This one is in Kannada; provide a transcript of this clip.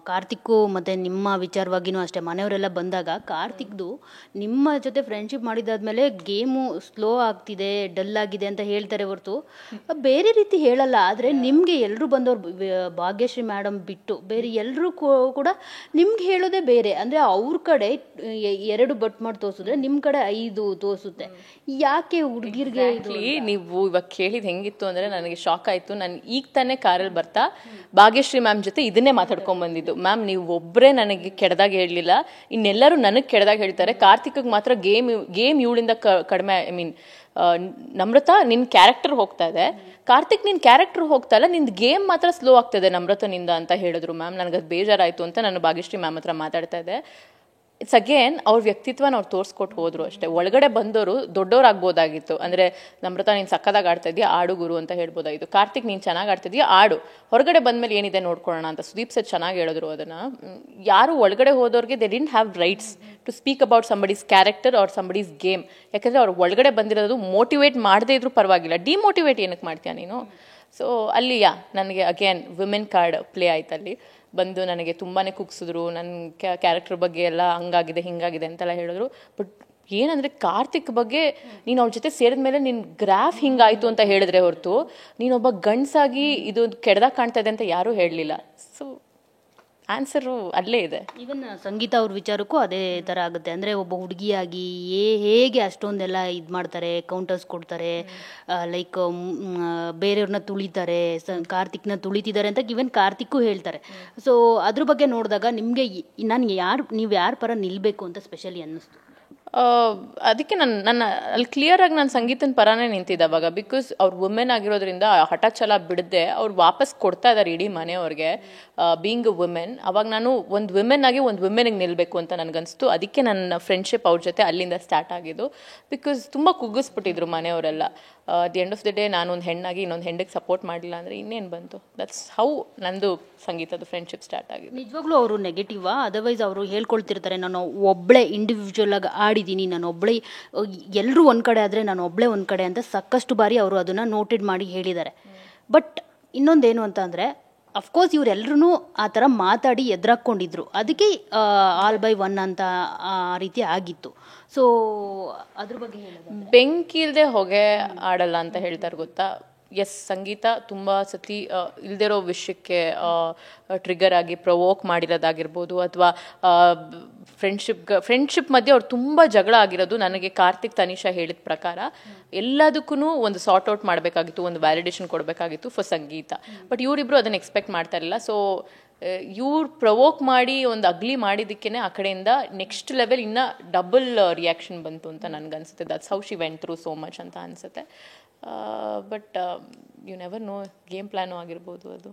ಕಾರ್ತಿಕ್ಕು ಮತ್ತು ನಿಮ್ಮ ವಿಚಾರವಾಗಿಯೂ ಅಷ್ಟೇ, ಮನೆಯವರೆಲ್ಲ ಬಂದಾಗ ಕಾರ್ತಿಕ್ದು ನಿಮ್ಮ ಜೊತೆ ಫ್ರೆಂಡ್ಶಿಪ್ ಮಾಡಿದಾದ್ಮೇಲೆ ಗೇಮು ಸ್ಲೋ ಆಗ್ತಿದೆ, ಡಲ್ ಆಗಿದೆ ಅಂತ ಹೇಳ್ತಾರೆ ಹೊರತು ಬೇರೆ ರೀತಿ ಹೇಳಲ್ಲ. ಆದರೆ ನಿಮಗೆ ಎಲ್ಲರೂ ಬಂದವರು, ಭಾಗ್ಯಶ್ರೀ ಮೇಡಮ್ ಬಿಟ್ಟು ಬೇರೆ ಎಲ್ಲರೂ ಕೂಡ ನಿಮ್ಗೆ ಹೇಳೋದೇ ಬೇರೆ. ಅಂದರೆ ಅವ್ರ ಕಡೆ 2 ಬಟ್ ಮಾಡಿ ತೋರಿಸಿದ್ರೆ ನಿಮ್ಮ ಕಡೆ 5 ತೋರಿಸುತ್ತೆ. ಯಾಕೆ ಹುಡುಗಿರಿಗೆ ನೀವು ಇವಾಗ ಕೇಳಿದ್ ಹೆಂಗಿತ್ತು ಅಂದರೆ ನನಗೆ ಶಾಕ್ ಆಯಿತು. ನಾನು ಈಗ ತಾನೇ ಕಾರಲ್ಲಿ ಬರ್ತಾ ಭಾಗ್ಯಶ್ರೀ ಮ್ಯಾಮ್ ಜೊತೆ ಇದನ್ನೇ ಮಾತಾಡ್ಕೊಂಡ್ ಬಂದಿದ್ದು. ಮ್ಯಾಮ್ ನೀವು ಒಬ್ಬರೇ ನನಗೆ ಕೆಡ್ದಾಗ ಹೇಳಲಿಲ್ಲ, ಇನ್ನೆಲ್ಲರೂ ನನಗೆ ಕೆಡ್ದಾಗ ಹೇಳ್ತಾರೆ. ಕಾರ್ತಿಕ್ಗೆ ಮಾತ್ರ ಗೇಮ್ ಇವಳಿಂದ ಕಡಿಮೆ, ಐ ಮೀನ್ ನಮ್ರತಾ ನಿನ್ನ ಕ್ಯಾರೆಕ್ಟರ್ ಹೋಗ್ತಾ ಇದೆ, ಕಾರ್ತಿಕ್ ನಿನ್ನ ಕ್ಯಾರೆಕ್ಟರ್ ಹೋಗ್ತಾ ಇಲ್ಲ, ನಿಂದು ಗೇಮ್ ಮಾತ್ರ ಸ್ಲೋ ಆಗ್ತದೆ ನಮ್ರತನಿಂದ ಅಂತ ಹೇಳಿದ್ರು ಮ್ಯಾಮ್. ನನಗದು ಬೇಜಾರಾಯಿತು ಅಂತ ನಾನು ಭಾಗ್ಯಶ್ರೀ ಮ್ಯಾಮ್ ಹತ್ರ ಮಾತಾಡ್ತಾ ಇದ್ದೆ. ಇಟ್ಸ್ ಅಗೇನ್ ಅವ್ರ ವ್ಯಕ್ತಿತ್ವನ ಅವ್ರು ತೋರಿಸ್ಕೊಟ್ಟು ಹೋದ್ರು ಅಷ್ಟೇ. ಒಳಗಡೆ ಬಂದವರು ದೊಡ್ಡವ್ರಾಗ್ಬೋದಾಗಿತ್ತು. ಅಂದರೆ ನಮ್ರತಾ ನೀನು ಸಕ್ಕದಾಗಿ ಆಡ್ತಾ ಇದೆಯಾ, ಆಡು ಗುರು ಅಂತ ಹೇಳ್ಬೋದಾಗಿತ್ತು. ಕಾರ್ತಿಕ್ ನೀನು ಚೆನ್ನಾಗಿ ಆಡ್ತಿದ್ಯಾ, ಆಡು, ಹೊರಗಡೆ ಬಂದಮೇಲೆ ಏನಿದೆ ನೋಡ್ಕೊಳ್ಳೋಣ ಅಂತ ಸುದೀಪ್ ಸರ್ ಚೆನ್ನಾಗಿ ಹೇಳಿದ್ರು. ಅದನ್ನು ಯಾರು ಒಳಗಡೆ ಹೋದವ್ರಿಗೆ they didn't have rights to speak about somebody's character or somebody's game. ಯಾಕಂದರೆ ಅವ್ರು ಒಳಗಡೆ ಬಂದಿರೋದು ಮೋಟಿವೇಟ್ ಮಾಡದೇ ಇದ್ರೂ ಪರವಾಗಿಲ್ಲ, ಡಿಮೋಟಿವೇಟ್ ಏನಕ್ಕೆ ಮಾಡ್ತೀಯ ನೀನು. ಸೊ ಅಲ್ಲಿ ನನಗೆ ಅಗೇನ್ ವಿಮೆನ್ ಕಾರ್ಡ್ ಪ್ಲೇ ಆಯ್ತು. ಅಲ್ಲಿ ಬಂದು ನನಗೆ ತುಂಬಾ ಕುಗ್ಸಿದ್ರು, ನನ್ನ ಕ್ಯಾರೆಕ್ಟರ್ ಬಗ್ಗೆ ಎಲ್ಲ ಹಂಗಾಗಿದೆ ಹಿಂಗಾಗಿದೆ ಅಂತೆಲ್ಲ ಹೇಳಿದ್ರು. ಬಟ್ ಏನಂದರೆ ಕಾರ್ತಿಕ್ ಬಗ್ಗೆ ನೀನು ಅವ್ರ ಜೊತೆ ಸೇರಿದ ಮೇಲೆ ನಿನ್ನ ಗ್ರಾಫ್ ಹಿಂಗಾಯಿತು ಅಂತ ಹೇಳಿದ್ರೆ ಹೊರತು ನೀನೊಬ್ಬ ಗಂಡ್ಸಾಗಿ ಇದು ಕೆಡ್ದಾಗ ಕಾಣ್ತಾ ಇದೆ ಅಂತ ಯಾರೂ ಹೇಳಲಿಲ್ಲ. ಸೊ ಆನ್ಸರು ಅಲ್ಲೇ ಇದೆ. ಈವನ್ ಸಂಗೀತ ಅವ್ರ ವಿಚಾರಕ್ಕೂ ಅದೇ ಥರ ಆಗುತ್ತೆ. ಅಂದರೆ ಒಬ್ಬ ಹುಡುಗಿಯಾಗಿ ಹೇಗೆ ಅಷ್ಟೊಂದೆಲ್ಲ ಇದು ಮಾಡ್ತಾರೆ, ಕೌಂಟರ್ಸ್ ಕೊಡ್ತಾರೆ, ಲೈಕ್ ಬೇರೆಯವ್ರನ್ನ ತುಳಿತಾರೆ, ಕಾರ್ತಿಕ್ನ ತುಳಿತಿದ್ದಾರೆ ಅಂತ ಈವನ್ ಕಾರ್ತಿಕ್ಕು ಹೇಳ್ತಾರೆ. ಸೊ ಅದ್ರ ಬಗ್ಗೆ ನೋಡಿದಾಗ ನಿಮಗೆ ನೀವು ಯಾರ ಪರ ನಿಲ್ಲಬೇಕು ಅಂತ ಸ್ಪೆಷಲಿ ಅನ್ನಿಸ್ತು? ಅದಕ್ಕೆ ನನ್ನ ಅಲ್ಲಿ ಕ್ಲಿಯರಾಗಿ ನಾನು ಸಂಗೀತನ ಪರಾನೇ ನಿಂತಿದ್ದೆ ಅವಾಗ. ಬಿಕಾಸ್ ಅವ್ರು ವುಮೆನ್ ಆಗಿರೋದ್ರಿಂದ ಹಠ ಛಲ ಬಿಡದೆ ಅವ್ರು ವಾಪಸ್ ಕೊಡ್ತಾ ಇದ್ದಾರೆ ಇಡೀ ಮನೆಯವ್ರಿಗೆ, ಬೀಯಿಂಗ್ ಅ ವುಮೆನ್. ಅವಾಗ ನಾನು ಒಂದು ವುಮೆನ್ ಆಗಿ ಒಂದು ವುಮೆನಿಗೆ ನಿಲ್ಲಬೇಕು ಅಂತ ನನಗನ್ನಿಸ್ತು. ಅದಕ್ಕೆ ನನ್ನ ಫ್ರೆಂಡ್ಶಿಪ್ ಅವ್ರ ಜೊತೆ ಅಲ್ಲಿಂದ ಸ್ಟಾರ್ಟ್ ಆಗಿದ್ದು. ಬಿಕಾಸ್ ತುಂಬ ಕುಗ್ಗಿಸ್ಬಿಟ್ಟಿದ್ರು ಮನೆಯವರೆಲ್ಲ. The end of the day ನಾನು ಒಂದು ಹೆಣ್ಣಾಗಿ ಇನ್ನೊಂದು ಹೆಣ್ಣಿಗೆ ಸಪೋರ್ಟ್ ಮಾಡಲಿಲ್ಲ ಅಂದರೆ ಇನ್ನೇನು ಬಂತು. ದಟ್ಸ್ ಹೌ ನಂದು ಸಂಗೀತದ ಫ್ರೆಂಡ್ಶಿಪ್ ಸ್ಟಾರ್ಟ್ ಆಗಿದೆ. ನಿಜವಾಗ್ಲೂ ಅವರು ನೆಗೆಟಿವಾ? ಅದರ್ವೈಸ್ ಅವರು ಹೇಳ್ಕೊಳ್ತಿರ್ತಾರೆ ನಾನು ಒಬ್ಬಳೇ ಇಂಡಿವಿಜುವಲ್ ಆಗಿ ಆಡಿದ್ದೀನಿ, ನಾನು ಒಬ್ಬಳೇ, ಎಲ್ಲರೂ ಒಂದು ಕಡೆ ಆದರೆ ನಾನು ಒಬ್ಬಳೇ ಒಂದು ಕಡೆ ಅಂತ ಸಾಕಷ್ಟು ಬಾರಿ ಅವರು ಅದನ್ನು ನೋಟೆಡ್ ಮಾಡಿ ಹೇಳಿದ್ದಾರೆ. ಬಟ್ ಇನ್ನೊಂದೇನು ಅಂತ ಅಂದರೆ ಅಫ್ಕೋರ್ಸ್ ಇವರೆಲ್ಲರೂ ಆ ಥರ ಮಾತಾಡಿ ಎದುರಾಕೊಂಡಿದ್ರು, ಅದಕ್ಕೆ ಆಲ್ ಬೈ ಒನ್ ಅಂತ ಆ ರೀತಿ ಆಗಿತ್ತು. ಸೊ ಅದ್ರ ಬಗ್ಗೆ ಹೇಳೋದು, ಬೆಂಕಿ ಇಲ್ಲದೆ ಹೊಗೆ ಆಡಲ್ಲ ಅಂತ ಹೇಳ್ತಾರೆ ಗೊತ್ತಾ. ಎಸ್, ಸಂಗೀತ ತುಂಬ ಸತಿ ಇಲ್ದಿರೋ ವಿಷಯಕ್ಕೆ ಟ್ರಿಗರ್ ಆಗಿ ಪ್ರವೋಕ್ ಮಾಡಿರೋದಾಗಿರ್ಬೋದು, ಅಥವಾ ಫ್ರೆಂಡ್ಶಿಪ್ ಮಧ್ಯೆ ಅವ್ರು ತುಂಬ ಜಗಳ ಆಗಿರೋದು. ನನಗೆ ಕಾರ್ತಿಕ್ ತನಿಷಾ ಹೇಳಿದ ಪ್ರಕಾರ ಎಲ್ಲದಕ್ಕೂ ಒಂದು ಸಾರ್ಟ್ ಔಟ್ ಮಾಡಬೇಕಾಗಿತ್ತು, ಒಂದು ವ್ಯಾಲಿಡೇಷನ್ ಕೊಡಬೇಕಾಗಿತ್ತು ಫಾರ್ ಸಂಗೀತ. ಬಟ್ ಇವರಿಬ್ರು ಅದನ್ನು ಎಕ್ಸ್ಪೆಕ್ಟ್ ಮಾಡ್ತಾ ಇರಲಿಲ್ಲ. ಸೊ ಇವ್ರು ಪ್ರವೋಕ್ ಮಾಡಿ ಒಂದು ಅಗ್ಲಿ ಮಾಡಿದ್ದಕ್ಕೇ ಆ ಕಡೆಯಿಂದ ನೆಕ್ಸ್ಟ್ ಲೆವೆಲ್ ಇನ್ನೂ ಡಬಲ್ ರಿಯಾಕ್ಷನ್ ಬಂತು ಅಂತ ನನಗನ್ಸುತ್ತೆ. That's how she went through so much ಅಂತ ಅನಿಸುತ್ತೆ. But you never know, game plan ಆಗಿರ್ಬೋದು ಅದು.